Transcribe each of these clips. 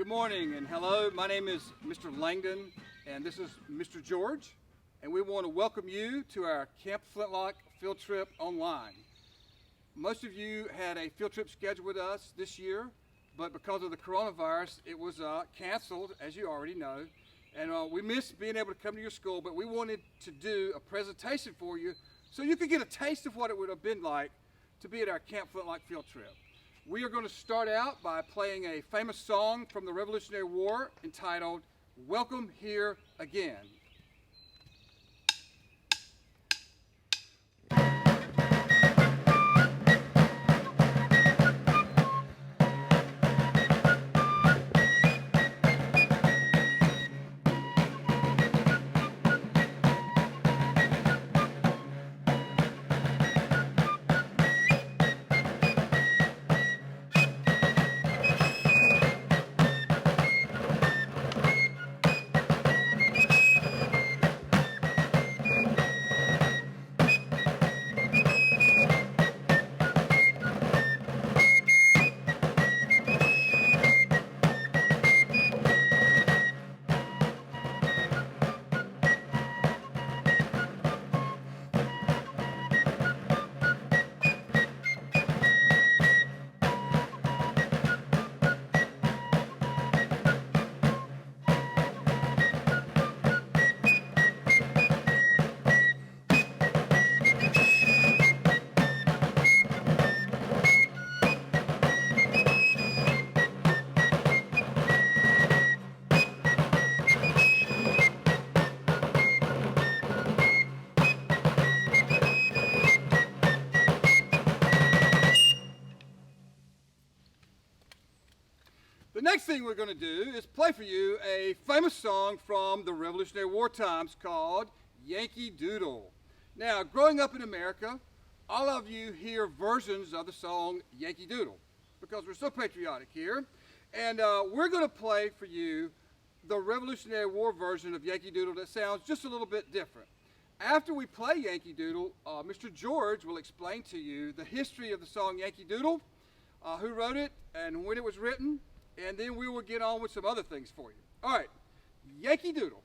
Good morning and hello. My name is Mr. Langdon and this is Mr. George, and we want to welcome you to our Camp Flintlock field trip online. Most of you had a field trip scheduled with us this year, but because of the coronavirus it was canceled, as you already know, and we missed being able to come to your school, but we wanted to do a presentation for you so you could get a taste of what it would have been like to be at our Camp Flintlock field trip. We are going to start out by playing a famous song from the Revolutionary War entitled "Welcome Here Again." The next thing we're going to do is play for you a famous song from the Revolutionary War times called Yankee Doodle. Now, growing up in America, all of you hear versions of the song Yankee Doodle because we're so patriotic here. And we're going to play for you the Revolutionary War version of Yankee Doodle that sounds just a little bit different. After we play Yankee Doodle, Mr. George will explain to you the history of the song Yankee Doodle, who wrote it and when it was written, and then we will get on with some other things for you. All right, Yankee Doodle.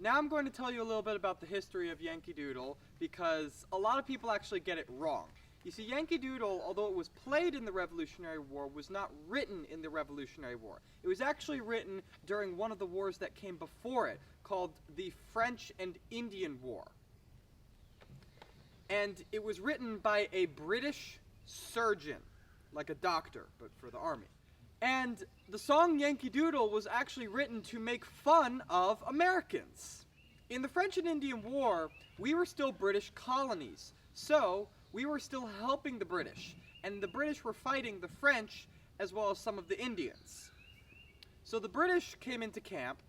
Now I'm going to tell you a little bit about the history of Yankee Doodle because a lot of people actually get it wrong. You see, Yankee Doodle, although it was played in the Revolutionary War, was not written in the Revolutionary War. It was actually written during one of the wars that came before it, called the French and Indian War. And it was written by a British surgeon, like a doctor, but for the army. And the song Yankee Doodle was actually written to make fun of Americans. In the French and Indian War, we were still British colonies, so we were still helping the British, and the British were fighting the French as well as some of the Indians. So the British came into camp,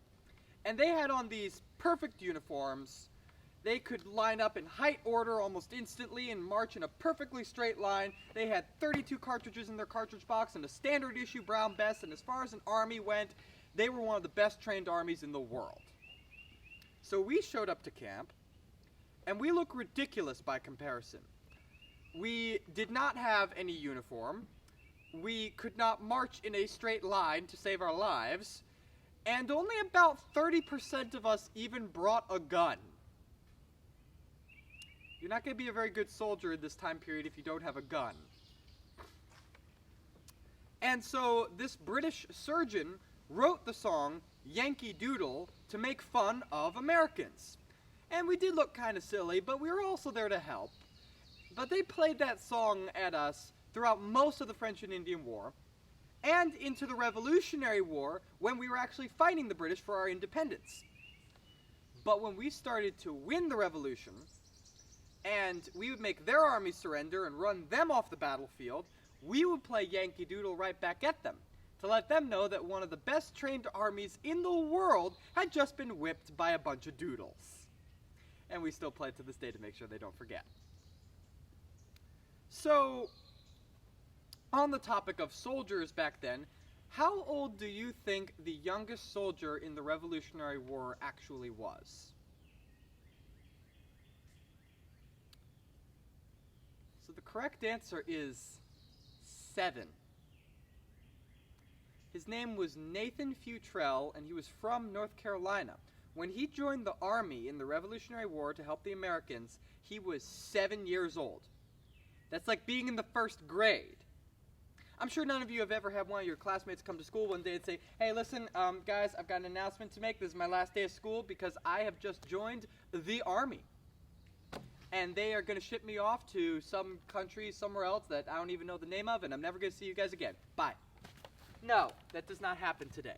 and they had on these perfect uniforms. They could line up in height order almost instantly and march in a perfectly straight line. They had 32 cartridges in their cartridge box and a standard issue brown vest, and as far as an army went, they were one of the best trained armies in the world. So we showed up to camp, and we look ridiculous by comparison. We did not have any uniform. We could not march in a straight line to save our lives, and only about 30% of us even brought a gun. You're not going to be a very good soldier in this time period if you don't have a gun. And so this British surgeon wrote the song Yankee Doodle to make fun of Americans. And we did look kind of silly, but we were also there to help. But they played that song at us throughout most of the French and Indian War, and into the Revolutionary War when we were actually fighting the British for our independence. But when we started to win the revolution, and we would make their army surrender and run them off the battlefield, we would play Yankee Doodle right back at them, to let them know that one of the best trained armies in the world had just been whipped by a bunch of doodles. And we still play it to this day to make sure they don't forget. So, on the topic of soldiers back then, how old do you think the youngest soldier in the Revolutionary War actually was? So the correct answer is 7. His name was Nathan Futrell, and he was from North Carolina. When he joined the Army in the Revolutionary War to help the Americans, he was 7 years old. That's like being in the first grade. I'm sure none of you have ever had one of your classmates come to school one day and say, hey, listen, guys, I've got an announcement to make. This is my last day of school because I have just joined the Army. And they are going to ship me off to some country somewhere else that I don't even know the name of, and I'm never going to see you guys again. Bye. No, that does not happen today.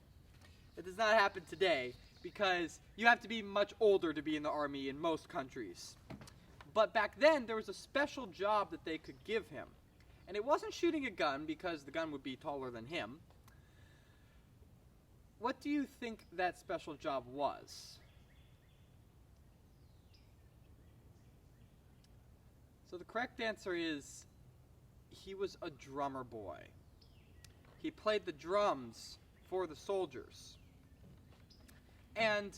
It does not happen today because you have to be much older to be in the Army in most countries. But back then, there was a special job that they could give him. And it wasn't shooting a gun because the gun would be taller than him. What do you think that special job was? So the correct answer is he was a drummer boy. He played the drums for the soldiers. And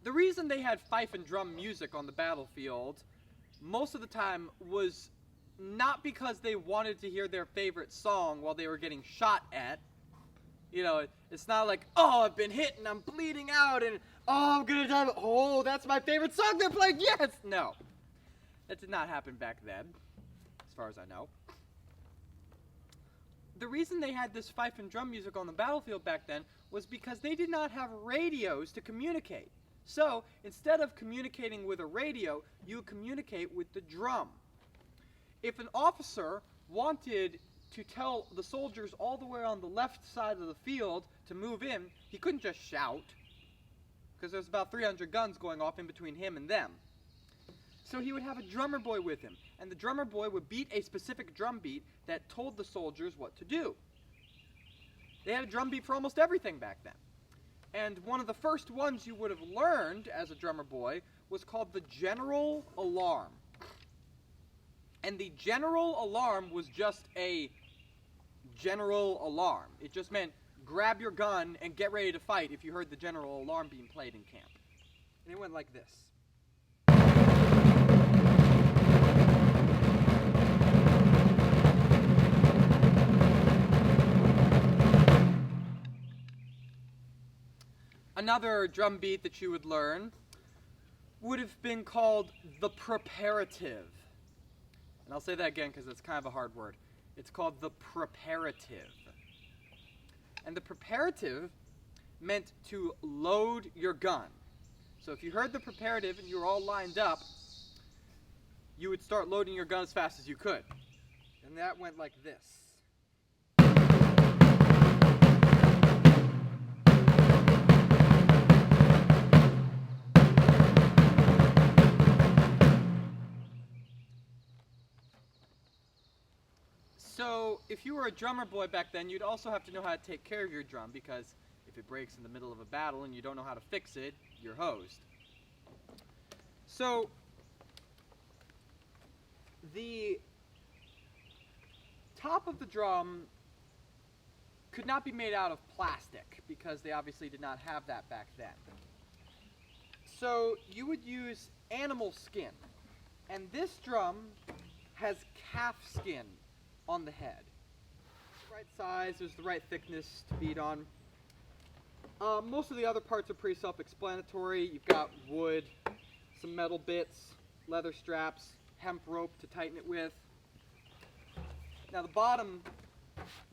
the reason they had fife and drum music on the battlefield most of the time was not because they wanted to hear their favorite song while they were getting shot at. You know, it's not like, oh, I've been hit and I'm bleeding out and, oh, I'm gonna die. Oh, that's my favorite song they're playing. Yes! No. That did not happen back then, as far as I know. The reason they had this fife and drum music on the battlefield back then was because they did not have radios to communicate. So, instead of communicating with a radio, you would communicate with the drum. If an officer wanted to tell the soldiers all the way on the left side of the field to move in, he couldn't just shout, because there's about 300 guns going off in between him and them. So he would have a drummer boy with him, and the drummer boy would beat a specific drum beat that told the soldiers what to do. They had a drum beat for almost everything back then. And one of the first ones you would have learned as a drummer boy was called the general alarm. And the general alarm was just a general alarm. It just meant grab your gun and get ready to fight if you heard the general alarm being played in camp. And it went like this. Another drum beat that you would learn would have been called the preparative. And I'll say that again because it's kind of a hard word. It's called the preparative. And the preparative meant to load your gun. So if you heard the preparative and you were all lined up, you would start loading your gun as fast as you could. And that went like this. So, if you were a drummer boy back then, you'd also have to know how to take care of your drum, because if it breaks in the middle of a battle and you don't know how to fix it, you're hosed. So, the top of the drum could not be made out of plastic, because they obviously did not have that back then. So you would use animal skin. And this drum has calf skin on the head. The right size, there's the right thickness to beat on. Most of the other parts are pretty self-explanatory. You've got wood, some metal bits, leather straps, hemp rope to tighten it with. Now the bottom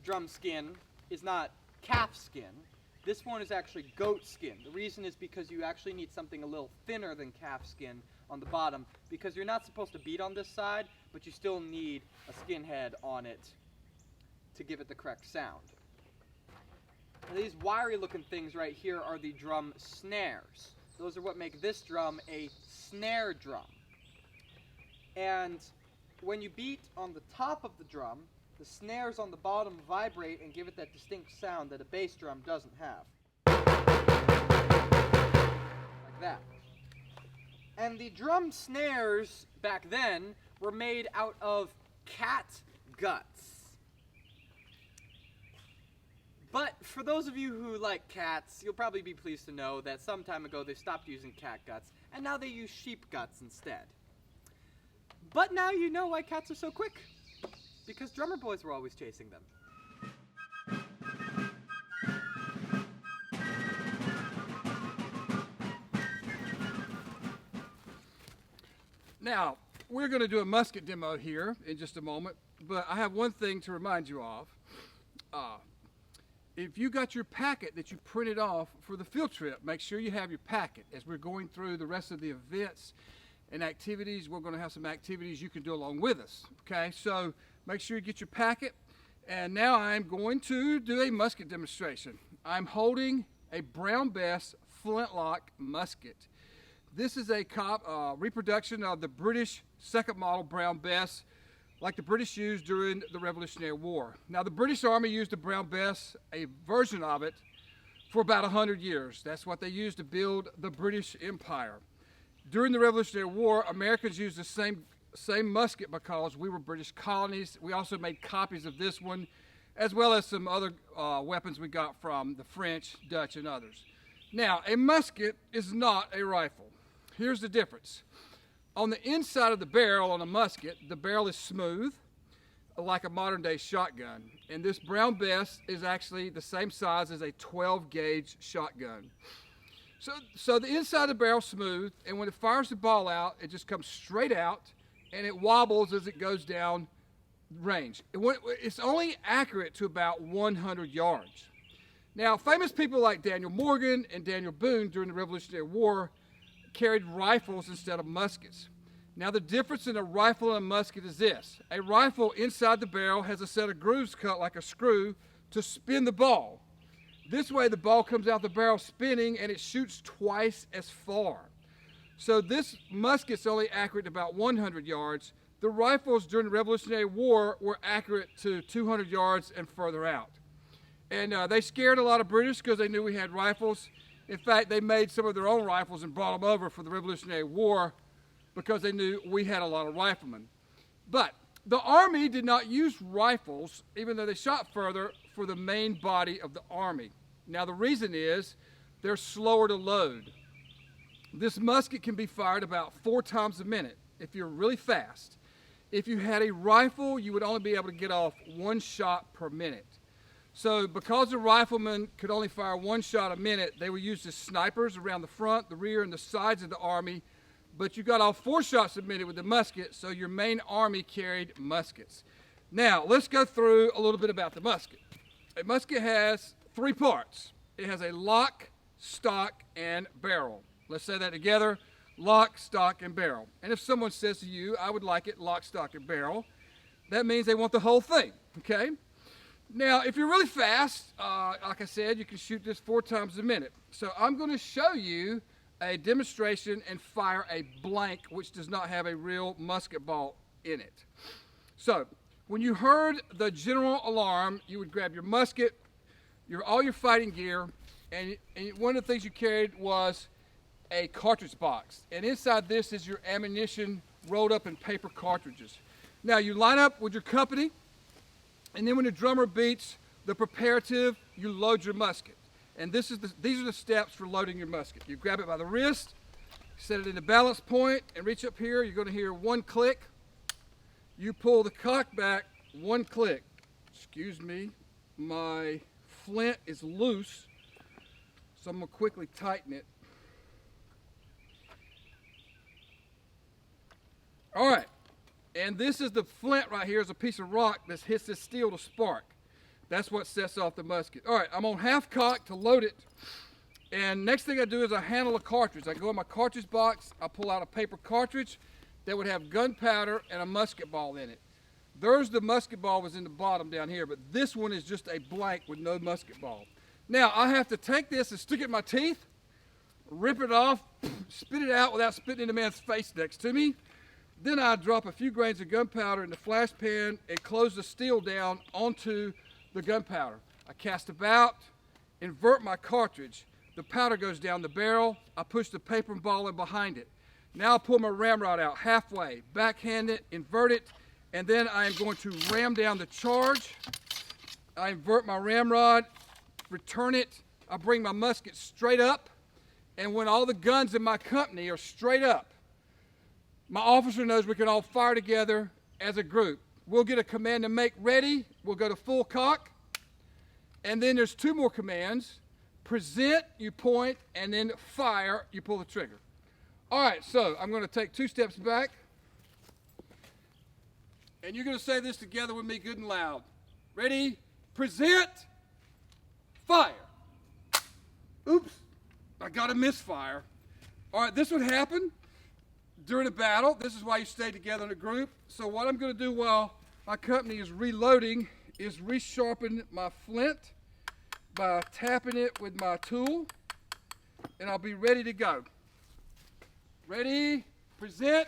drum skin is not calf skin. This one is actually goat skin. The reason is because you actually need something a little thinner than calf skin on the bottom, because you're not supposed to beat on this side, but you still need a skin head on it to give it the correct sound. Now these wiry looking things right here are the drum snares. Those are what make this drum a snare drum. And when you beat on the top of the drum, the snares on the bottom vibrate and give it that distinct sound that a bass drum doesn't have. Like that. And the drum snares back then were made out of cat guts. But for those of you who like cats, you'll probably be pleased to know that some time ago they stopped using cat guts, and now they use sheep guts instead. But now you know why cats are so quick. Because drummer boys were always chasing them. Now, we're going to do a musket demo here in just a moment, but I have one thing to remind you of. If you got your packet that you printed off for the field trip, make sure you have your packet. As we're going through the rest of the events and activities, we're going to have some activities you can do along with us. Okay, so make sure you get your packet. And now I'm going to do a musket demonstration. I'm holding a Brown Bess Flintlock musket. This is a reproduction of the British second model Brown Bess, like the British used during the Revolutionary War. Now the British Army used the Brown Bess, a version of it, for about 100 years. That's what they used to build the British Empire. During the Revolutionary War, Americans used the same musket because we were British colonies. We also made copies of this one, as well as some other weapons we got from the French, Dutch, and others. Now, a musket is not a rifle. Here's the difference. On the inside of the barrel on a musket, the barrel is smooth, like a modern day shotgun. And this Brown Bess is actually the same size as a 12 gauge shotgun. So the inside of the barrel is smooth, and when it fires the ball out, it just comes straight out, and it wobbles as it goes down range. It's only accurate to about 100 yards. Now, famous people like Daniel Morgan and Daniel Boone during the Revolutionary War carried rifles instead of muskets. Now, the difference in a rifle and a musket is this. A rifle inside the barrel has a set of grooves cut like a screw to spin the ball. This way, the ball comes out the barrel spinning, and it shoots twice as far. So this musket's only accurate about 100 yards. The rifles during the Revolutionary War were accurate to 200 yards and further out. And they scared a lot of British because they knew we had rifles. In fact, they made some of their own rifles and brought them over for the Revolutionary War because they knew we had a lot of riflemen. But the Army did not use rifles, even though they shot further, for the main body of the Army. Now, the reason is they're slower to load. This musket can be fired about 4 times a minute if you're really fast. If you had a rifle, you would only be able to get off 1 shot per minute. So because the riflemen could only fire 1 shot a minute, they were used as snipers around the front, the rear, and the sides of the Army. But you got off 4 shots a minute with the musket, so your main army carried muskets. Now, let's go through a little bit about the musket. A musket has 3 parts. It has a lock, stock, and barrel. Let's say that together. Lock, stock, and barrel. And if someone says to you, I would like it lock, stock, and barrel, that means they want the whole thing, okay? Now, if you're really fast, like I said, you can shoot this 4 times a minute. So I'm going to show you a demonstration and fire a blank, which does not have a real musket ball in it. So when you heard the general alarm, you would grab your musket, all your fighting gear, and one of the things you carried was a cartridge box. And inside this is your ammunition rolled up in paper cartridges. Now you line up with your company, and then when the drummer beats the preparative, you load your musket. And these are the steps for loading your musket. You grab it by the wrist, Set it in the balance point and reach up here. You're going to hear one click. You pull the cock back, one click. Excuse me, my flint is loose, so I'm going to quickly tighten it. All right, and this is the flint right here is a piece of rock that hits this steel to spark. That's what sets off the musket. All right, I'm on half cock to load it. And next thing I do is I handle a cartridge. I go in my cartridge box, I pull out a paper cartridge that would have gunpowder and a musket ball in it. There's the musket ball was in the bottom down here, but this one is just a blank with no musket ball. Now I have to take this and stick it in my teeth, rip it off, spit it out without spitting in the man's face next to me. Then I drop a few grains of gunpowder in the flash pan and close the steel down onto the gunpowder. I cast about, invert my cartridge. The powder goes down the barrel. I push the paper ball in behind it. Now I pull my ramrod out halfway, backhand it, invert it, and then I am going to ram down the charge. I invert my ramrod, return it. I bring my musket straight up, and when all the guns in my company are straight up, my officer knows we can all fire together as a group. We'll get a command to make ready. We'll go to full cock. And then there's two more commands. Present, you point, and then fire, you pull the trigger. All right, so I'm going to take 2 steps back. And you're going to say this together with me good and loud. Ready? Present, fire. Oops, I got a misfire. All right, this would happen during a battle. This is why you stay together in a group. So what I'm going to do while my company is reloading is resharpen my flint by tapping it with my tool, and I'll be ready to go. Ready, present,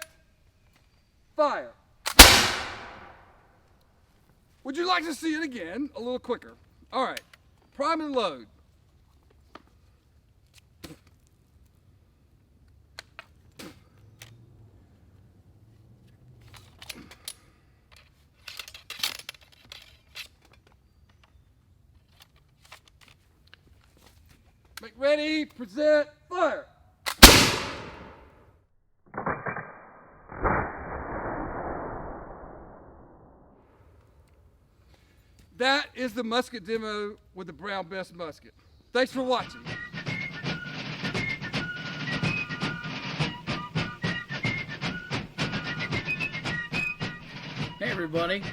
fire. Would you like to see it again a little quicker? All right, prime and load. Make ready, present, fire. That is the musket demo with the Brown Bess musket. Thanks for watching. Hey everybody,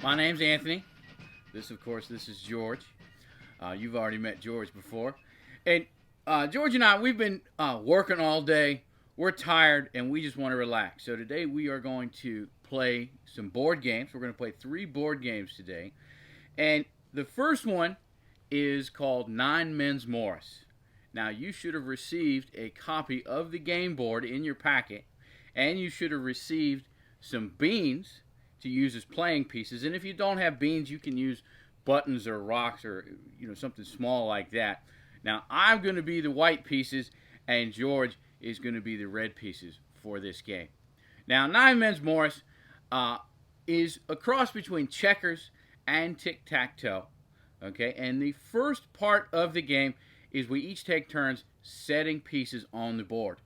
my name's Anthony. This is George. You've already met George before. And George and I, we've been working all day. We're tired and we just want to relax. So today we are going to play some board games. We're going to play 3 board games today. And the first one is called Nine Men's Morris. Now you should have received a copy of the game board in your packet. And you should have received some beans to use as playing pieces. And if you don't have beans, you can use buttons or rocks or something small like that. Now I'm going to be the white pieces and George is going to be the red pieces for this game. Now Nine Men's Morris is a cross between checkers and tic-tac-toe. Okay, and the first part of the game is we each take turns setting pieces on the board.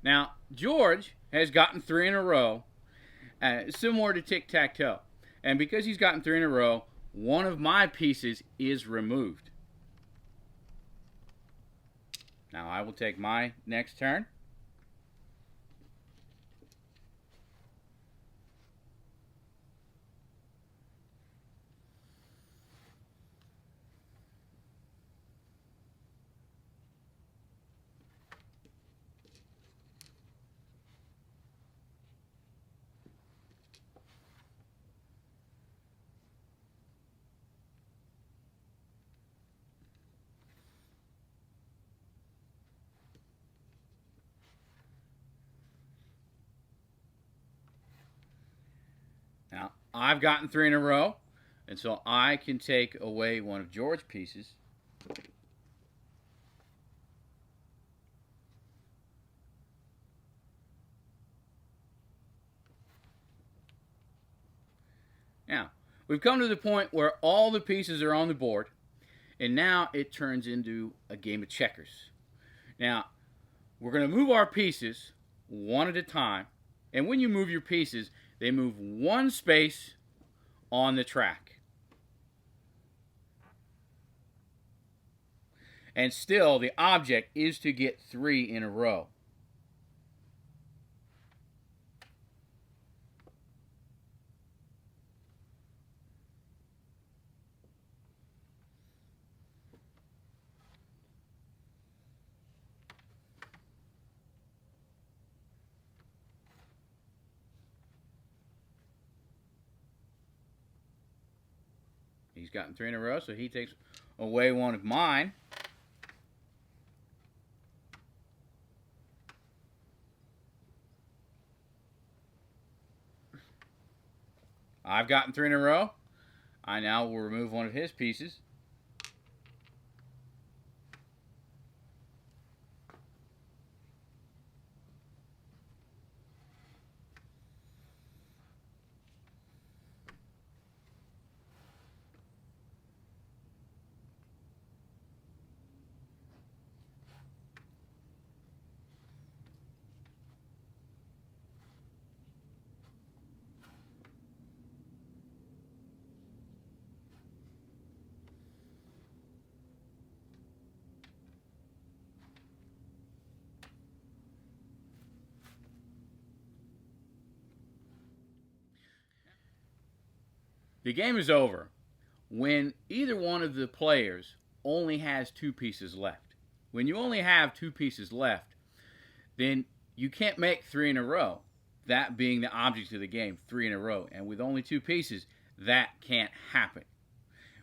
Now, George has gotten 3 in a row, similar to tic-tac-toe. And because he's gotten 3 in a row, one of my pieces is removed. Now, I will take my next turn. I've gotten 3 in a row, and so I can take away one of George's pieces. Now, we've come to the point where all the pieces are on the board, and now it turns into a game of checkers. Now, we're going to move our pieces one at a time, and when you move your pieces, they move 1 space on the track. And still, the object is to get 3 in a row. He's gotten 3 in a row, so he takes away one of mine. I've gotten 3 in a row. I now will remove one of his pieces. The game is over when either one of the players only has 2 pieces left. When you only have 2 pieces left, then you can't make 3 in a row. That being the object of the game, 3 in a row. And with only 2 pieces, that can't happen.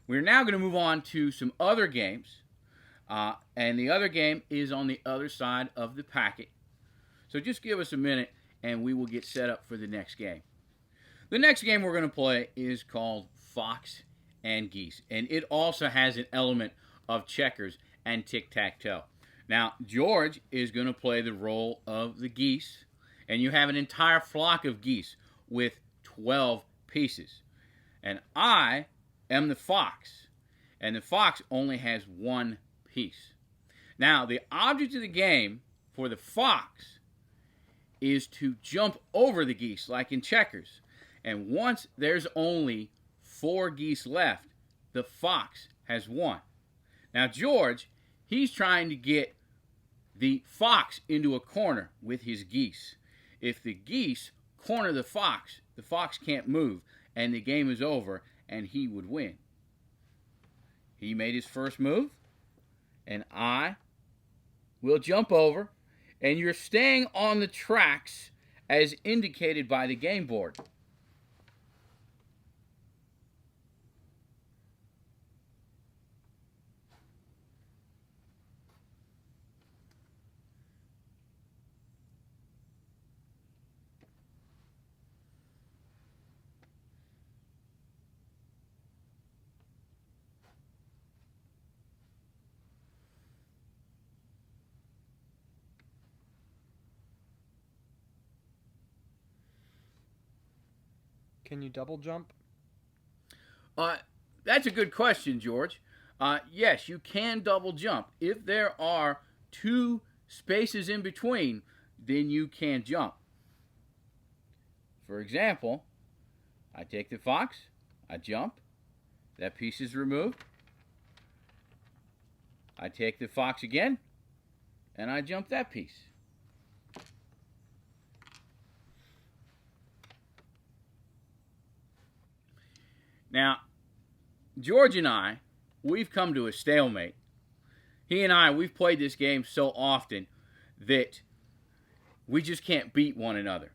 We're now going to move on to some other games. And the other game is on the other side of the packet. So just give us a minute and we will get set up for the next game. The next game we're going to play is called Fox and Geese, and it also has an element of checkers and tic-tac-toe. Now, George is going to play the role of the geese, and you have an entire flock of geese with 12 pieces. And I am the fox, and the fox only has 1 piece. Now, the object of the game for the fox is to jump over the geese, like in checkers. And once there's only 4 geese left, the fox has won. Now George, he's trying to get the fox into a corner with his geese. If the geese corner the fox can't move, and the game is over, and he would win. He made his first move, and I will jump over, and you're staying on the tracks as indicated by the game board. Can you double jump? That's a good question, George. Yes, you can double jump. If there are 2 spaces in between, then you can jump. For example, I take the fox, I jump, that piece is removed. I take the fox again, and I jump that piece. Now, George and I, we've come to a stalemate. He and I, we've played this game so often that we just can't beat one another.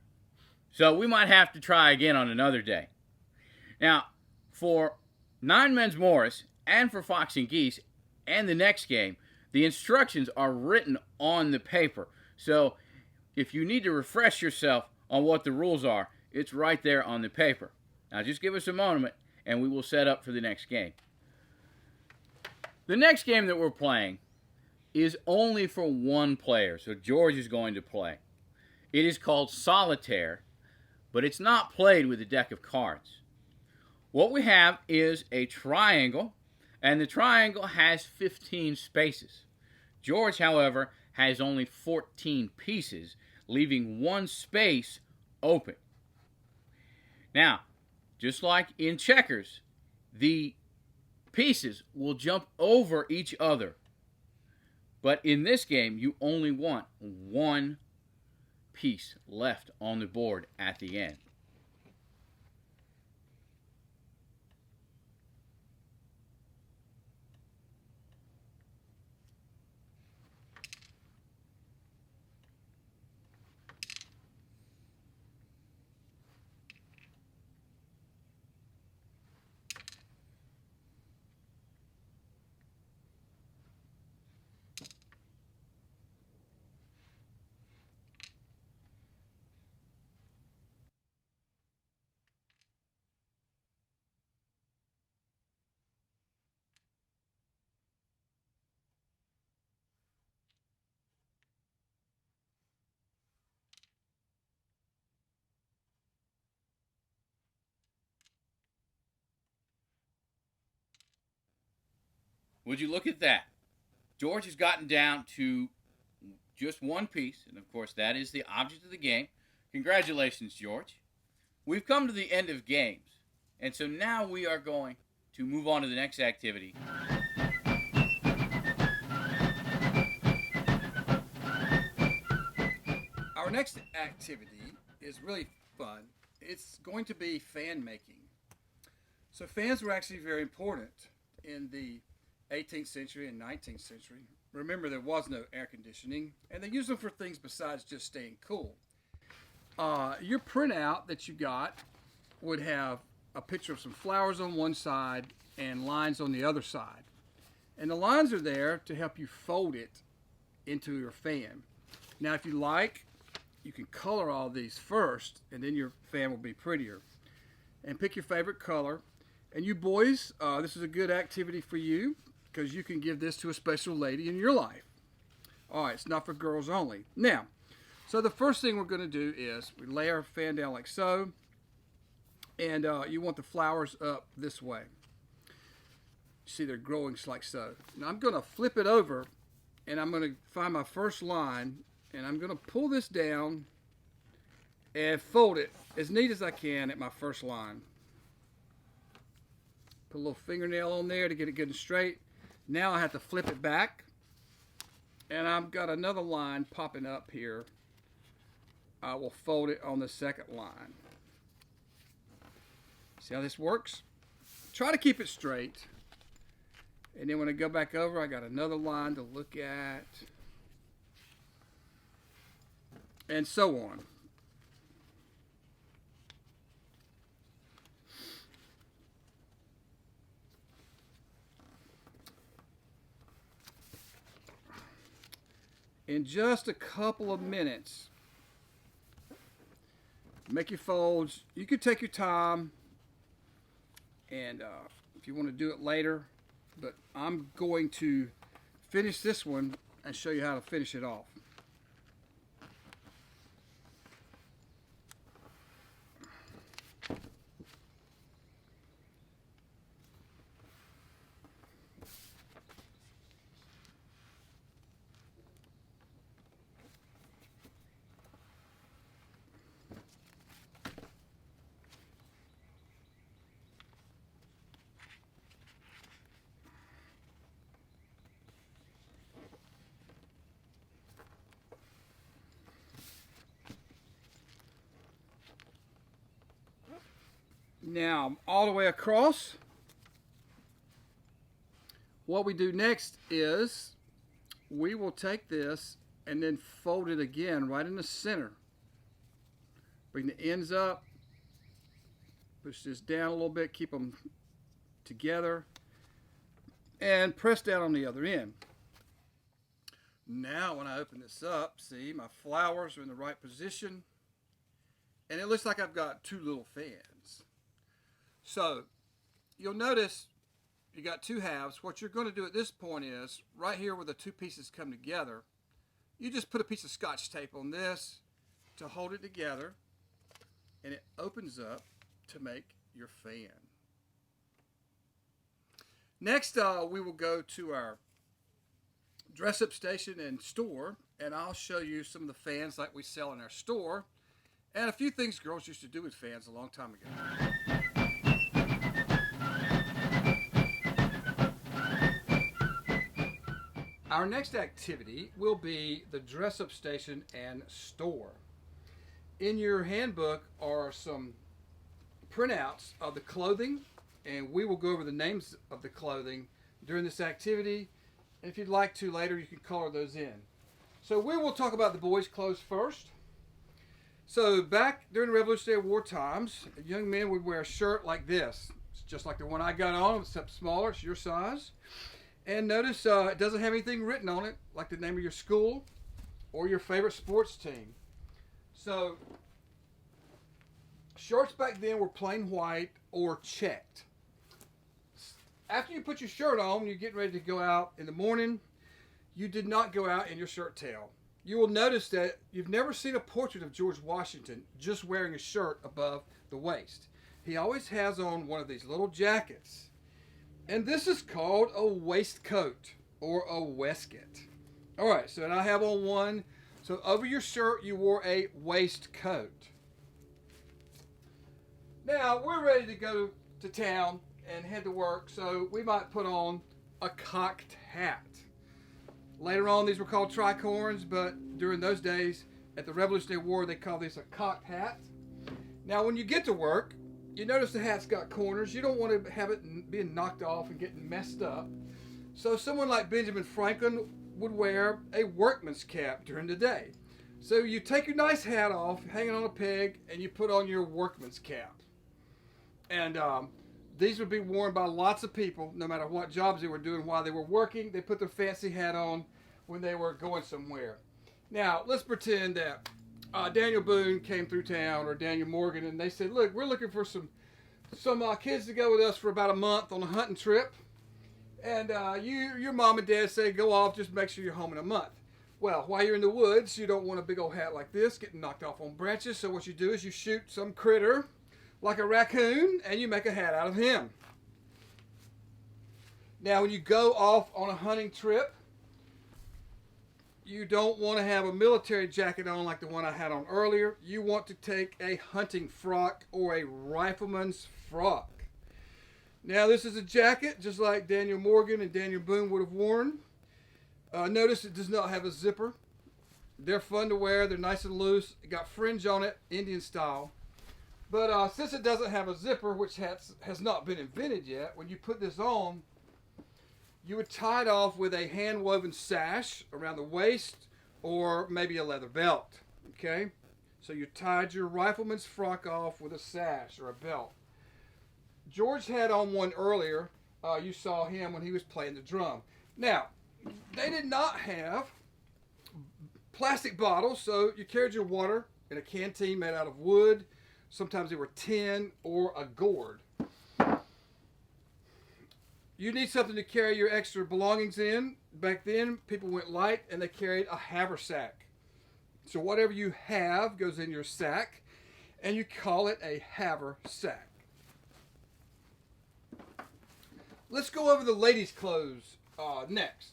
So we might have to try again on another day. Now, for Nine Men's Morris and for Fox and Geese and the next game, the instructions are written on the paper. So if you need to refresh yourself on what the rules are, it's right there on the paper. Now just give us a moment and we will set up for the next game. The next game that we're playing is only for one player, so George is going to play. It is called Solitaire, but it's not played with a deck of cards. What we have is a triangle, and the triangle has 15 spaces. George, however, has only 14 pieces, leaving one space open. Now, just like in checkers, the pieces will jump over each other. But in this game, you only want one piece left on the board at the end. Would you look at that? George has gotten down to just one piece, and of course that is the object of the game. Congratulations, George. We've come to the end of games, and so now we are going to move on to the next activity. Our next activity is really fun. It's going to be fan making. So fans were actually very important in the 18th century and 19th century. Remember, there was no air conditioning, and they used them for things besides just staying cool. Your printout that you got would have a picture of some flowers on one side and lines on the other side. And the lines are there to help you fold it into your fan. Now, if you like, you can color all these first, and then your fan will be prettier. And pick your favorite color. And you boys, this is a good activity for you because you can give this to a special lady in your life. All right, it's not for girls only. Now, so the first thing we're going to do is we lay our fan down like so. And you want the flowers up this way. See, they're growing like so. Now I'm going to flip it over, and I'm going to find my first line, and I'm going to pull this down and fold it as neat as I can at my first line. Put a little fingernail on there to get it good and straight. Now I have to flip it back, and I've got another line popping up here. I will fold it on the second line. See how this works? Try to keep it straight. And then when I go back over, I got another line to look at. And so on. In just a couple of minutes, make your folds. You could take your time, and if you want to do it later, but I'm going to finish this one and show you how to finish it off. Now, all the way across. What we do next is we will take this and then fold it again right in the center. Bring the ends up. Push this down a little bit. Keep them together. And press down on the other end. Now, when I open this up, see, my flowers are in the right position. And it looks like I've got two little fans. So you'll notice you got two halves. What you're going to do at this point is, right here where the two pieces come together, you just put a piece of Scotch tape on this to hold it together, and it opens up to make your fan. Next, we will go to our dress-up station and store, and I'll show you some of the fans like we sell in our store, and a few things girls used to do with fans a long time ago. Our next activity will be the dress-up station and store. In your handbook are some printouts of the clothing, and we will go over the names of the clothing during this activity. And if you'd like to later, you can color those in. So we will talk about the boys' clothes first. So back during the Revolutionary War times, young men would wear a shirt like this. It's just like the one I got on, except smaller. It's your size. And notice it doesn't have anything written on it, like the name of your school or your favorite sports team. So shorts back then were plain white or checked. After you put your shirt on, you're getting ready to go out in the morning, you did not go out in your shirt tail. You will notice that you've never seen a portrait of George Washington just wearing a shirt above the waist. He always has on one of these little jackets. And this is called a waistcoat or a waistcoat. All right, so I have on one. So over your shirt, you wore a waistcoat. Now, we're ready to go to town and head to work, so we might put on a cocked hat. Later on, these were called tricorns, but during those days, at the Revolutionary War, they called this a cocked hat. Now, when you get to work, you notice the hat's got corners. You don't want to have it being knocked off and getting messed up. So someone like Benjamin Franklin would wear a workman's cap during the day. So you take your nice hat off, hang it on a peg, and you put on your workman's cap. And these would be worn by lots of people, no matter what jobs they were doing while they were working. They put their fancy hat on when they were going somewhere. Now, let's pretend that Daniel Boone came through town, or Daniel Morgan, and they said, look, we're looking for some kids to go with us for about a month on a hunting trip. And your mom and dad say, go off, just make sure you're home in a month. Well, while you're in the woods, you don't want a big old hat like this getting knocked off on branches. So what you do is you shoot some critter, like a raccoon, and you make a hat out of him. Now, when you go off on a hunting trip, you don't want to have a military jacket on like the one I had on earlier. You want to take a hunting frock or a rifleman's frock. Now, this is a jacket just like Daniel Morgan and Daniel Boone would have worn. Notice it does not have a zipper. They're fun to wear. They're nice and loose. It got fringe on it, Indian style. But since it doesn't have a zipper, which has not been invented yet, when you put this on, you would tie it off with a hand-woven sash around the waist or maybe a leather belt. Okay? So you tied your rifleman's frock off with a sash or a belt. George had on one earlier. You saw him when he was playing the drum. Now, they did not have plastic bottles, so you carried your water in a canteen made out of wood. Sometimes they were tin or a gourd. You need something to carry your extra belongings in. Back then, people went light and they carried a haversack. So whatever you have goes in your sack, and you call it a haversack. Let's go over the ladies' clothes next.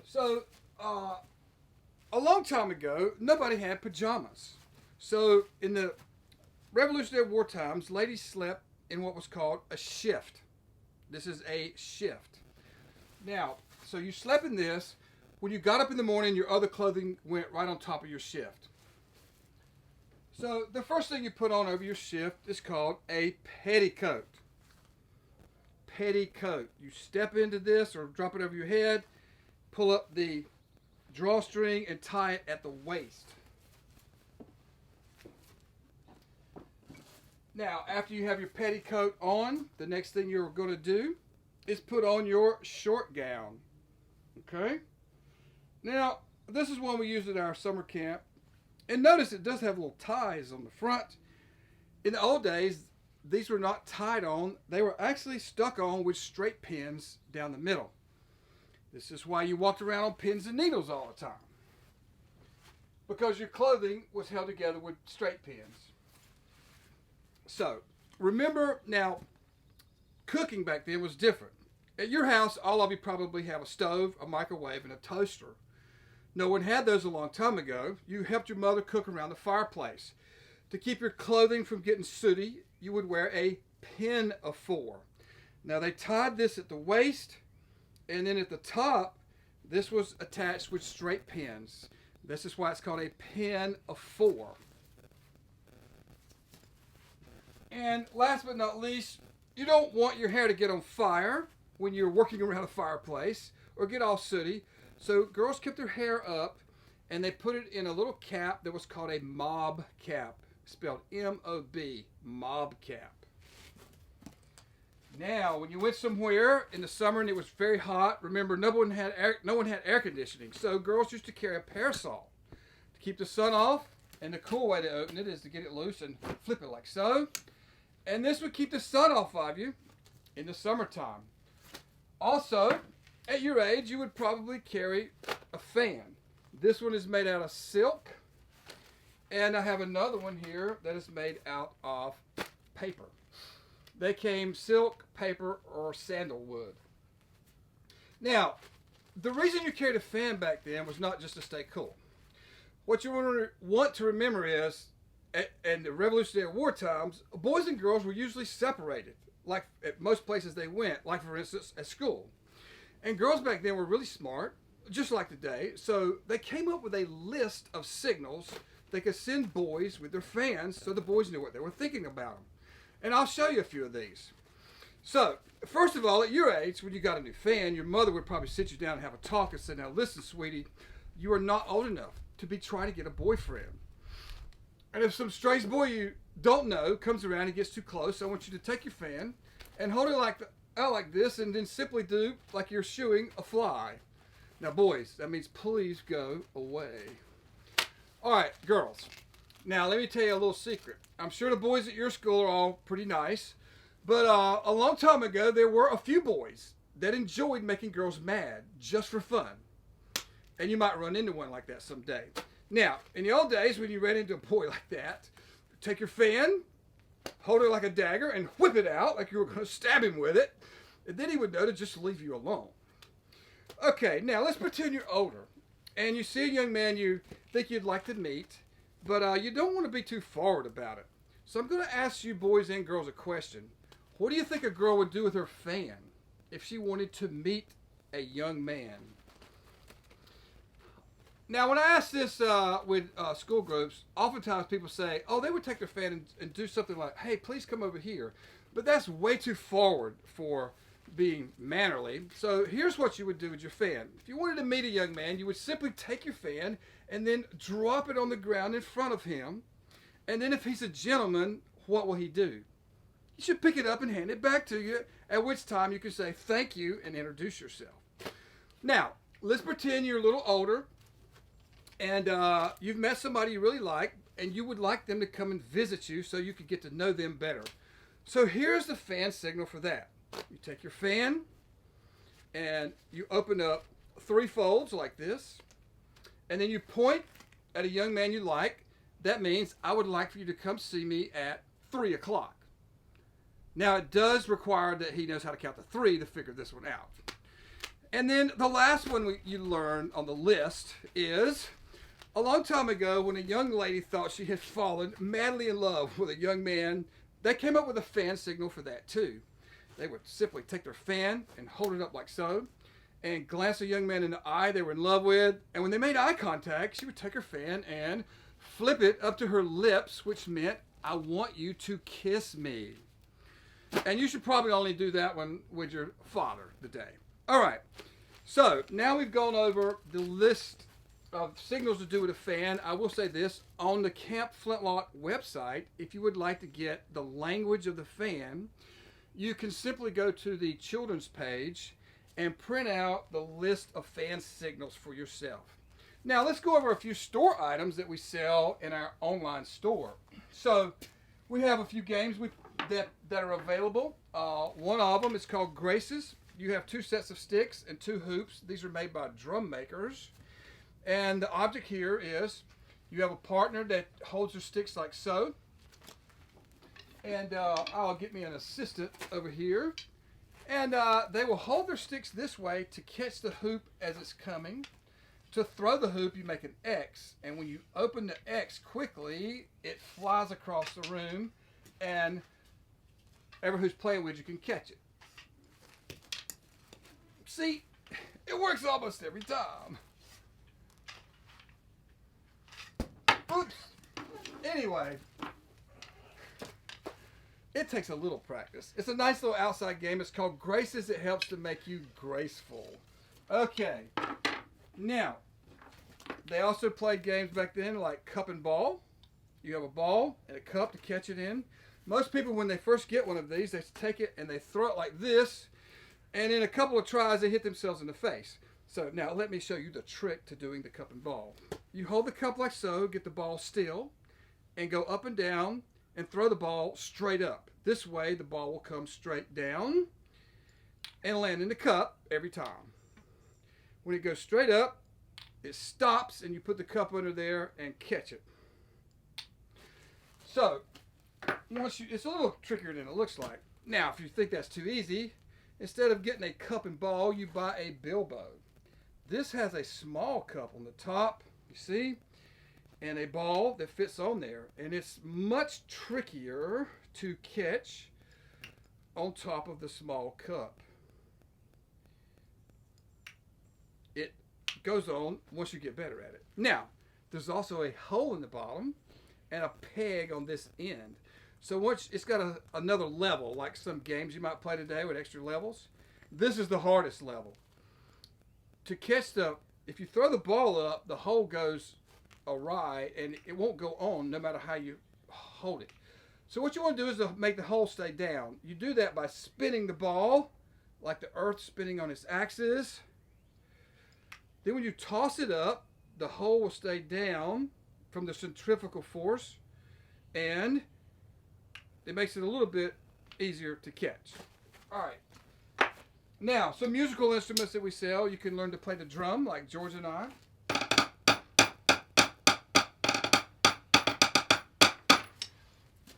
So, a long time ago, nobody had pajamas. So, in the Revolutionary War times, ladies slept in what was called a shift. This is a shift. Now, so you slept in this. When you got up in the morning, your other clothing went right on top of your shift. So, the first thing you put on over your shift is called a petticoat. Petticoat. You step into this or drop it over your head, pull up the drawstring and tie it at the waist. Now, after you have your petticoat on, the next thing you're going to do is put on your short gown. Okay? Now, this is one we used at our summer camp. And notice it does have little ties on the front. In the old days, these were not tied on. They were actually stuck on with straight pins down the middle. This is why you walked around on pins and needles all the time, because your clothing was held together with straight pins. So, remember now, cooking back then was different. At your house, all of you probably have a stove, a microwave, and a toaster. No one had those a long time ago. You helped your mother cook around the fireplace. To keep your clothing from getting sooty, you would wear a pinafore. Now, they tied this at the waist, and then at the top, this was attached with straight pins. This is why it's called a pinafore. And last but not least, you don't want your hair to get on fire when you're working around a fireplace or get all sooty. So girls kept their hair up and they put it in a little cap that was called a mob cap, spelled M-O-B, mob cap. Now, when you went somewhere in the summer and it was very hot, remember no one had air conditioning, so girls used to carry a parasol to keep the sun off, and the cool way to open it is to get it loose and flip it like so. And this would keep the sun off of you in the summertime. Also, at your age, you would probably carry a fan. This one is made out of silk, and I have another one here that is made out of paper. They came silk, paper, or sandalwood. Now, the reason you carried a fan back then was not just to stay cool. What you want to remember is, in the Revolutionary War times, boys and girls were usually separated, like at most places they went, like for instance at school. And girls back then were really smart, just like today, so they came up with a list of signals they could send boys with their fans so the boys knew what they were thinking about them. And I'll show you a few of these. So, first of all, at your age, when you got a new fan, your mother would probably sit you down and have a talk and say, now listen, sweetie, you are not old enough to be trying to get a boyfriend. And if some strange boy you don't know comes around and gets too close, I want you to take your fan and hold it out like this and then simply do like you're shooing a fly. Now, boys, that means please go away. All right, girls. Now, let me tell you a little secret. I'm sure the boys at your school are all pretty nice, but a long time ago, there were a few boys that enjoyed making girls mad just for fun. And you might run into one like that someday. Now, in the old days, when you ran into a boy like that, take your fan, hold it like a dagger, and whip it out like you were going to stab him with it, and then he would know to just leave you alone. Okay, now let's pretend you're older, and you see a young man you think you'd like to meet, but you don't want to be too forward about it. So I'm going to ask you boys and girls a question. What do you think a girl would do with her fan if she wanted to meet a young man? Now, when I ask this with school groups, oftentimes people say, oh, they would take their fan and do something like, hey, please come over here. But that's way too forward for being mannerly. So here's what you would do with your fan. If you wanted to meet a young man, you would simply take your fan and then drop it on the ground in front of him. And then if he's a gentleman, what will he do? He should pick it up and hand it back to you, at which time you can say thank you and introduce yourself. Now, let's pretend you're a little older and you've met somebody you really like and you would like them to come and visit you so you could get to know them better. So here's the fan signal for that. You take your fan and you open up 3 folds like this, and then you point at a young man you like. That means I would like for you to come see me at 3 o'clock. Now, it does require that he knows how to count to 3 to figure this one out. And then the last one you learn on the list is, a long time ago when a young lady thought she had fallen madly in love with a young man, they came up with a fan signal for that too. They would simply take their fan and hold it up like so and glance a young man in the eye they were in love with. And when they made eye contact, she would take her fan and flip it up to her lips, which meant, I want you to kiss me. And you should probably only do that one with your father today. All right. So now we've gone over the list of signals to do with a fan. I will say this, on the Camp Flintlock website, if you would like to get the language of the fan, you can simply go to the children's page and print out the list of fan signals for yourself. Now let's go over a few store items that we sell in our online store. So We have a few games that are available. One of them is called Graces. You have 2 sets of sticks and 2 hoops. These are made by drum makers. And the object here is you have a partner that holds your sticks like so. And I'll get me an assistant over here. And they will hold their sticks this way to catch the hoop as it's coming. To throw the hoop, you make an X. And when you open the X quickly, it flies across the room. And everyone who's playing with you can catch it. See, it works almost every time. Oops. Anyway, it takes a little practice. It's a nice little outside game. It's called Graces. It helps to make you graceful. Okay. Now, they also played games back then like cup and ball. You have a ball and a cup to catch it in. Most people, when they first get one of these, they take it and they throw it like this. And in a couple of tries, they hit themselves in the face. So now let me show you the trick to doing the cup and ball. You hold the cup like so, get the ball still, and go up and down and throw the ball straight up. This way, the ball will come straight down and land in the cup every time. When it goes straight up, it stops and you put the cup under there and catch it. So, it's a little trickier than it looks like. Now, if you think that's too easy, instead of getting a cup and ball, you buy a bilbo. This has a small cup on the top, you see, and a ball that fits on there. And it's much trickier to catch on top of the small cup. It goes on once you get better at it. Now, there's also a hole in the bottom and a peg on this end. So once it's got another level, like some games you might play today with extra levels. This is the hardest level. To catch if you throw the ball up, the hole goes awry and it won't go on no matter how you hold it. So what you want to do is to make the hole stay down. You do that by spinning the ball like the earth spinning on its axis. Then when you toss it up, the hole will stay down from the centrifugal force, and it makes it a little bit easier to catch. All right. Now, some musical instruments that we sell. You can learn to play the drum like George and I.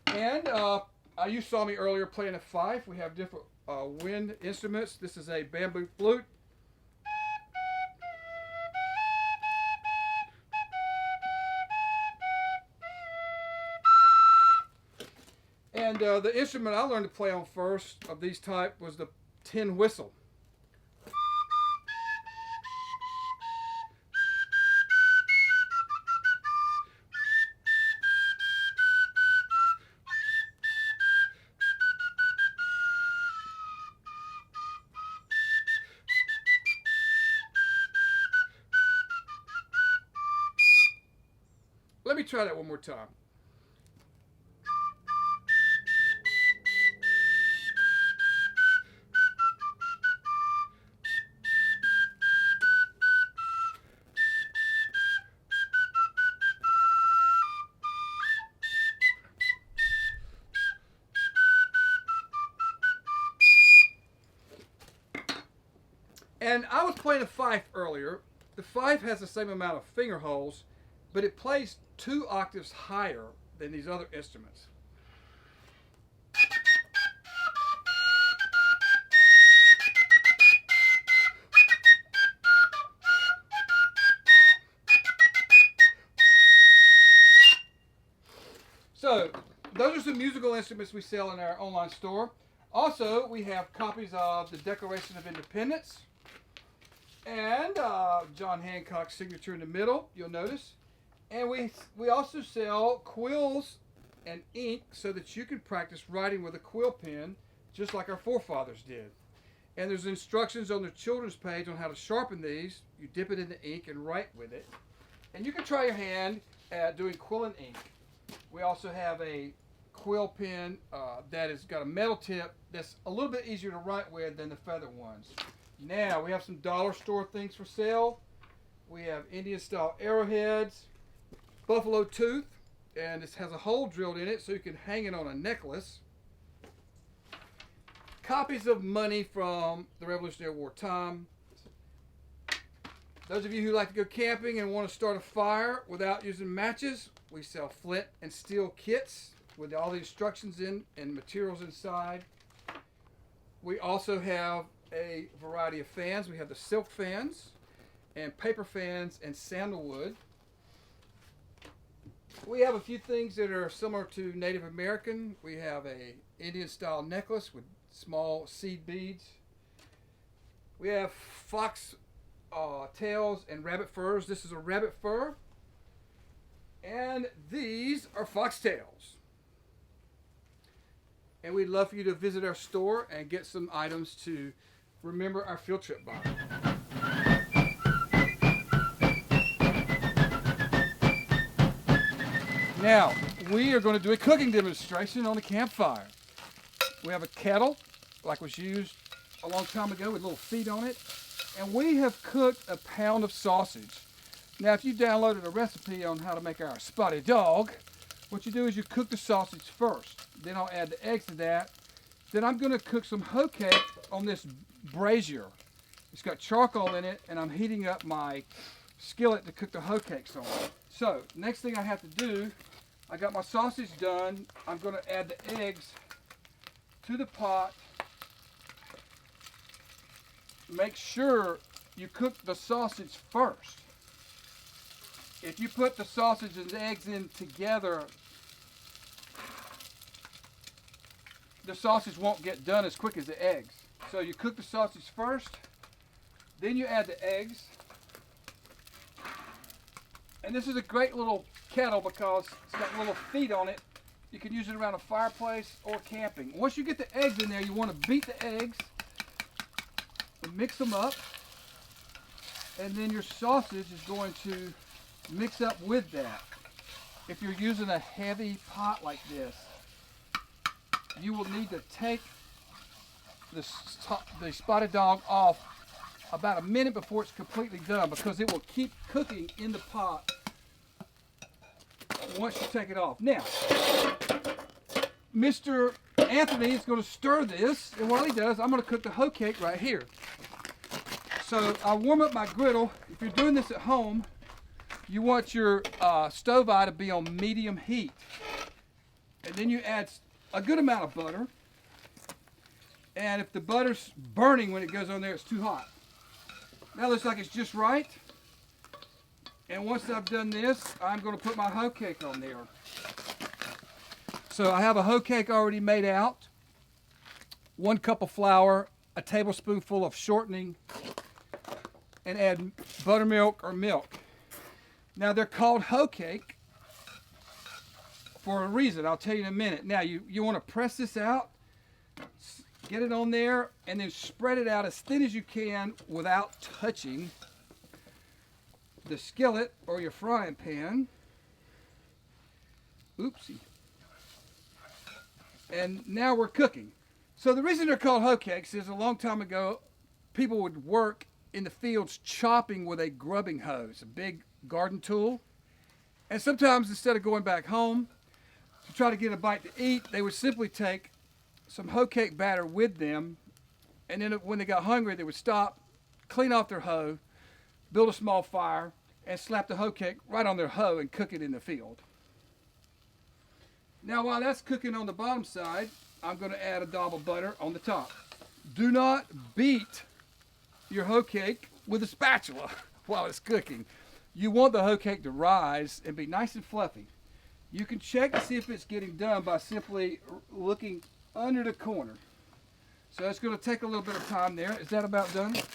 And you saw me earlier playing a fife. We have different wind instruments. This is a bamboo flute. And the instrument I learned to play on first of these type was the tin whistle. Let me try that one more time. And I was playing a fife earlier. The fife has the same amount of finger holes, but it plays 2 octaves higher than these other instruments. So, those are some musical instruments we sell in our online store. Also, we have copies of the Declaration of Independence and John Hancock's signature in the middle, you'll notice. And we also sell quills and ink so that you can practice writing with a quill pen just like our forefathers did. And there's instructions on the children's page on how to sharpen these. You dip it in the ink and write with it. And you can try your hand at doing quill and ink. We also have a quill pen that has got a metal tip that's a little bit easier to write with than the feather ones. Now, we have some dollar store things for sale. We have Indian style arrowheads, buffalo tooth, and this has a hole drilled in it so you can hang it on a necklace. Copies of money from the Revolutionary War time. Those of you who like to go camping and want to start a fire without using matches, we sell flint and steel kits with all the instructions in and materials inside. We also have a variety of fans. We have the silk fans and paper fans and sandalwood. We have a few things that are similar to Native American. We have a Indian style necklace with small seed beads. We have fox tails and rabbit furs. This is a rabbit fur. And these are fox tails. And we'd love for you to visit our store and get some items to remember our field trip by. Now, we are going to do a cooking demonstration on a campfire. We have a kettle, like was used a long time ago with little feet on it. And we have cooked a pound of sausage. Now, if you downloaded a recipe on how to make our spotted dog, what you do is you cook the sausage first. Then I'll add the eggs to that. Then I'm going to cook some hoe cake on this brazier. It's got charcoal in it, and I'm heating up my skillet to cook the hoe cakes on. So, next thing I have to do, I got my sausage done. I'm going to add the eggs to the pot. Make sure you cook the sausage first. If you put the sausage and the eggs in together, the sausage won't get done as quick as the eggs. So you cook the sausage first, then you add the eggs. And this is a great little kettle because it's got little feet on it. You can use it around a fireplace or camping. Once you get the eggs in there, you want to beat the eggs and mix them up. And then your sausage is going to mix up with that. If you're using a heavy pot like this, you will need to take the spotted dog off about a minute before it's completely done, because it will keep cooking in the pot once you take it off. Now, Mr. Anthony is going to stir this, and while he does, I'm going to cook the hoe cake right here. So I'll warm up my griddle. If you're doing this at home, you want your stove eye to be on medium heat. And then you add a good amount of butter. And if the butter's burning when it goes on there, it's too hot. That looks like it's just right. And once I've done this, I'm going to put my hoe cake on there. So I have a hoe cake already made out. 1 cup of flour, a tablespoonful of shortening, and add buttermilk or milk. Now they're called hoe cake for a reason. I'll tell you in a minute. Now you want to press this out, get it on there, and then spread it out as thin as you can without touching the skillet or your frying pan. Oopsie. And now we're cooking. So the reason they're called hoe cakes is a long time ago, people would work in the fields chopping with a grubbing hoe, a big garden tool. And sometimes instead of going back home to try to get a bite to eat, they would simply take some hoe cake batter with them, and then when they got hungry, they would stop, clean off their hoe, build a small fire, and slap the hoe cake right on their hoe and cook it in the field. Now while that's cooking on the bottom side, I'm going to add a daub of butter on the top. Do not beat your hoe cake with a spatula while it's cooking. You want the hoe cake to rise and be nice and fluffy. You can check to see if it's getting done by simply looking under the corner. So it's going to take a little bit of time there. Is that about done? Yes,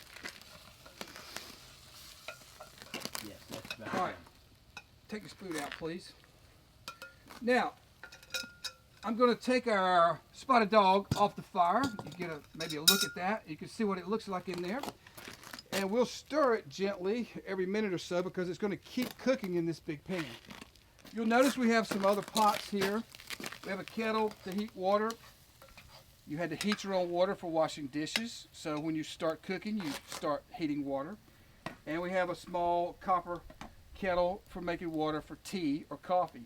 that's about All right. Take the spoon out, please. Now, I'm going to take our spotted dog off the fire. You get maybe a look at that. You can see what it looks like in there. And we'll stir it gently every minute or so because it's going to keep cooking in this big pan. You'll notice we have some other pots here. We have a kettle to heat water. You had to heat your own water for washing dishes. So when you start cooking, you start heating water. And we have a small copper kettle for making water for tea or coffee.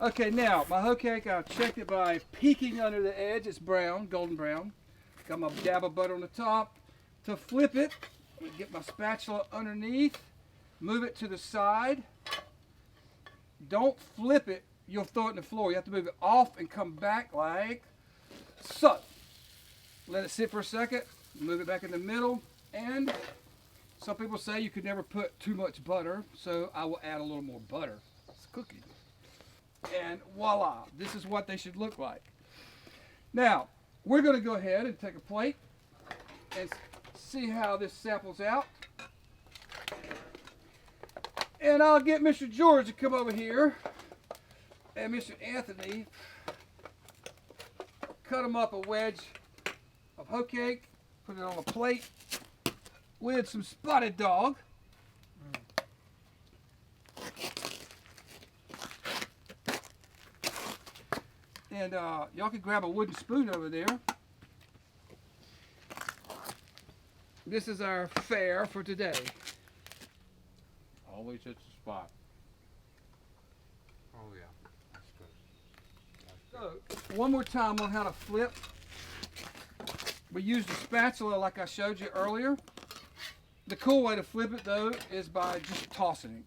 Okay, now my hoe cake, I checked it by peeking under the edge. It's brown, golden brown. Got my dab of butter on the top. To flip it, get my spatula underneath, move it to the side. Don't flip it, you'll throw it in the floor. You have to move it off and come back like so. Let it sit for a second, move it back in the middle, and some people say you could never put too much butter, so I will add a little more butter. It's cooking. And voila, this is what they should look like. Now, we're going to go ahead and take a plate and see how this samples out. And I'll get Mr. George to come over here and Mr. Anthony cut them up a wedge of hoe cake, put it on a plate with some spotted dog. And y'all can grab a wooden spoon over there. This is our fare for today. Always hits the spot. Oh yeah, that's good. So, one more time on how to flip. We used a spatula like I showed you earlier. The cool way to flip it though is by just tossing it.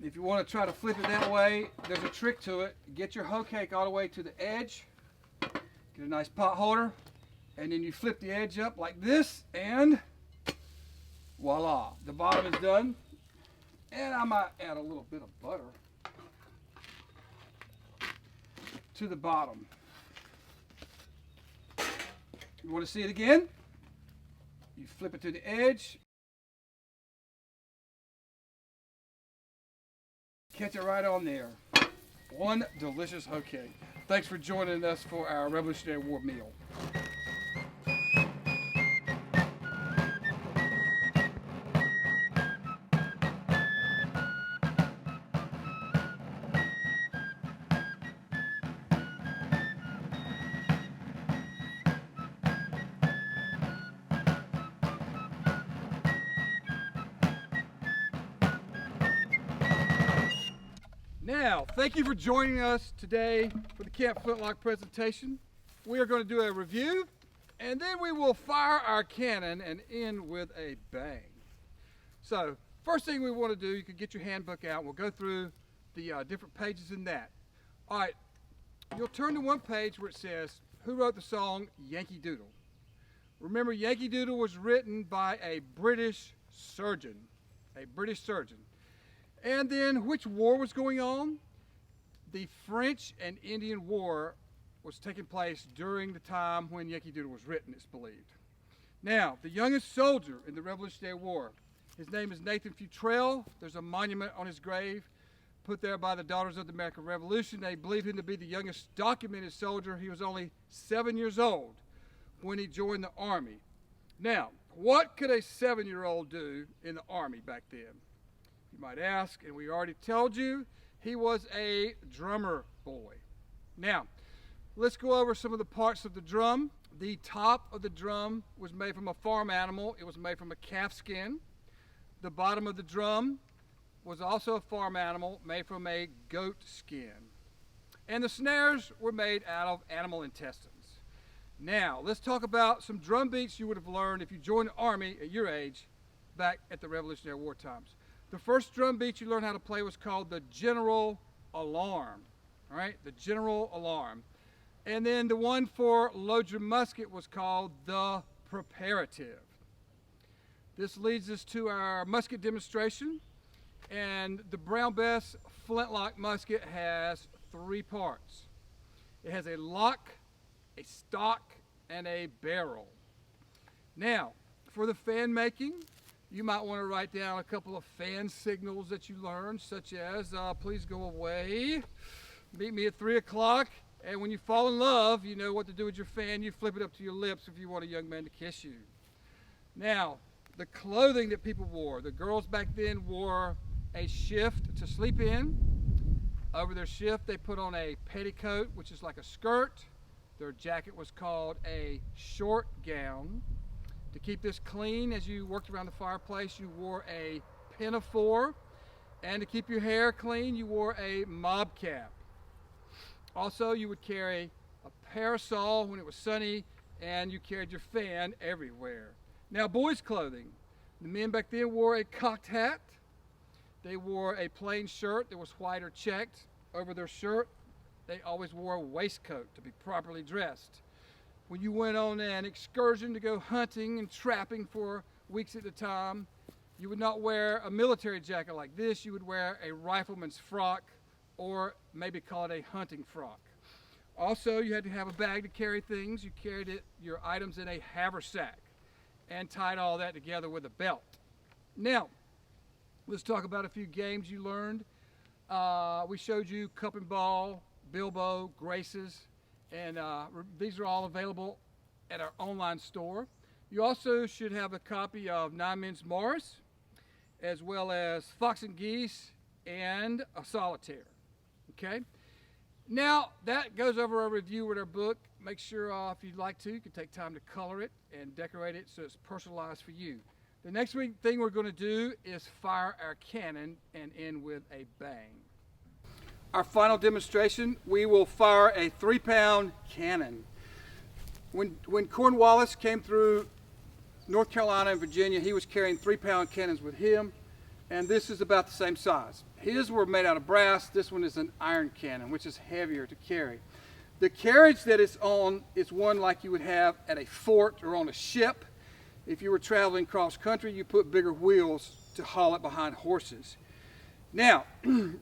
If you want to try to flip it that way, there's a trick to it. Get your hoe cake all the way to the edge. Get a nice pot holder. And then you flip the edge up like this and voila, the bottom is done. And I might add a little bit of butter to the bottom. You want to see it again? You flip it to the edge. Catch it right on there. One delicious hoe cake. Thanks for joining us for our Revolutionary War meal. Now, thank you for joining us today for the Camp Flintlock presentation. We are going to do a review, and then we will fire our cannon and end with a bang. So, first thing we want to do, you can get your handbook out. We'll go through the different pages in that. All right, you'll turn to one page where it says, who wrote the song Yankee Doodle? Remember, Yankee Doodle was written by a British surgeon. A British surgeon. And then which war was going on? The French and Indian War was taking place during the time when Yankee Doodle was written, it's believed. Now, the youngest soldier in the Revolutionary War, his name is Nathan Futrell. There's a monument on his grave put there by the Daughters of the American Revolution. They believe him to be the youngest documented soldier. He was only 7 years old when he joined the Army. Now, what could a 7-year-old do in the Army back then? You might ask, and we already told you, he was a drummer boy. Now, let's go over some of the parts of the drum. The top of the drum was made from a farm animal. It was made from a calf skin. The bottom of the drum was also a farm animal made from a goat skin. And the snares were made out of animal intestines. Now, let's talk about some drum beats you would have learned if you joined the Army at your age back at the Revolutionary War times. The first drum beat you learned how to play was called the general alarm. All right, the general alarm. And then the one for load your musket was called the preparative. This leads us to our musket demonstration. And the Brown Bess Flintlock musket has 3 parts. It has a lock, a stock, and a barrel. Now, for the fan making, you might want to write down a couple of fan signals that you learned, such as, please go away, meet me at 3 o'clock, and when you fall in love, you know what to do with your fan. You flip it up to your lips if you want a young man to kiss you. Now, the clothing that people wore. The girls back then wore a shift to sleep in. Over their shift, they put on a petticoat, which is like a skirt. Their jacket was called a short gown. To keep this clean, as you worked around the fireplace, you wore a pinafore. And to keep your hair clean, you wore a mob cap. Also, you would carry a parasol when it was sunny, and you carried your fan everywhere. Now, boys' clothing. The men back then wore a cocked hat. They wore a plain shirt that was white or checked. Over their shirt, they always wore a waistcoat to be properly dressed. When you went on an excursion to go hunting and trapping for weeks at a time, you would not wear a military jacket like this. You would wear a rifleman's frock, or maybe call it a hunting frock. Also, you had to have a bag to carry things. You carried your items in a haversack and tied all that together with a belt. Now, let's talk about a few games you learned. We showed you cup and ball, bilbo, graces, and these are all available at our online store. You also should have a copy of Nine Men's Morris, as well as Fox and Geese and a solitaire. Okay? Now, that goes over our review with our book. Make sure if you'd like to, you can take time to color it and decorate it so it's personalized for you. The next thing we're going to do is fire our cannon and end with a bang. Our final demonstration, we will fire a 3-pound cannon. When Cornwallis came through North Carolina and Virginia, he was carrying 3-pound cannons with him, and this is about the same size. His were made out of brass. This one is an iron cannon, which is heavier to carry. The carriage that it's on is one like you would have at a fort or on a ship. If you were traveling cross country, you put bigger wheels to haul it behind horses. Now,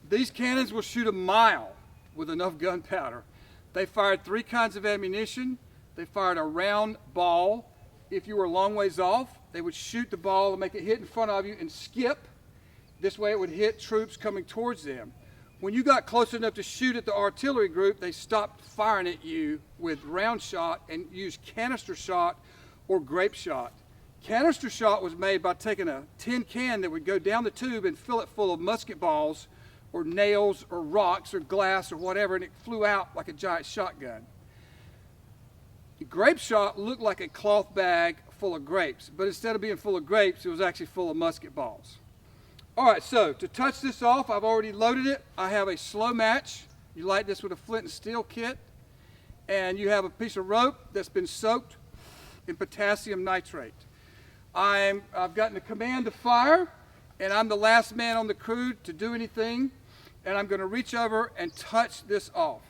these cannons will shoot a mile with enough gunpowder. They fired 3 kinds of ammunition. They fired a round ball. If you were a long ways off, they would shoot the ball and make it hit in front of you and skip. This way it would hit troops coming towards them. When you got close enough to shoot at the artillery group, they stopped firing at you with round shot and used canister shot or grape shot. Canister shot was made by taking a tin can that would go down the tube and fill it full of musket balls or nails or rocks or glass or whatever, and it flew out like a giant shotgun. Grape shot looked like a cloth bag full of grapes, but instead of being full of grapes, it was actually full of musket balls. All right, so to touch this off, I've already loaded it. I have a slow match. You light this with a flint and steel kit, and you have a piece of rope that's been soaked in potassium nitrate. I've gotten the command to fire, and I'm the last man on the crew to do anything, and I'm going to reach over and touch this off.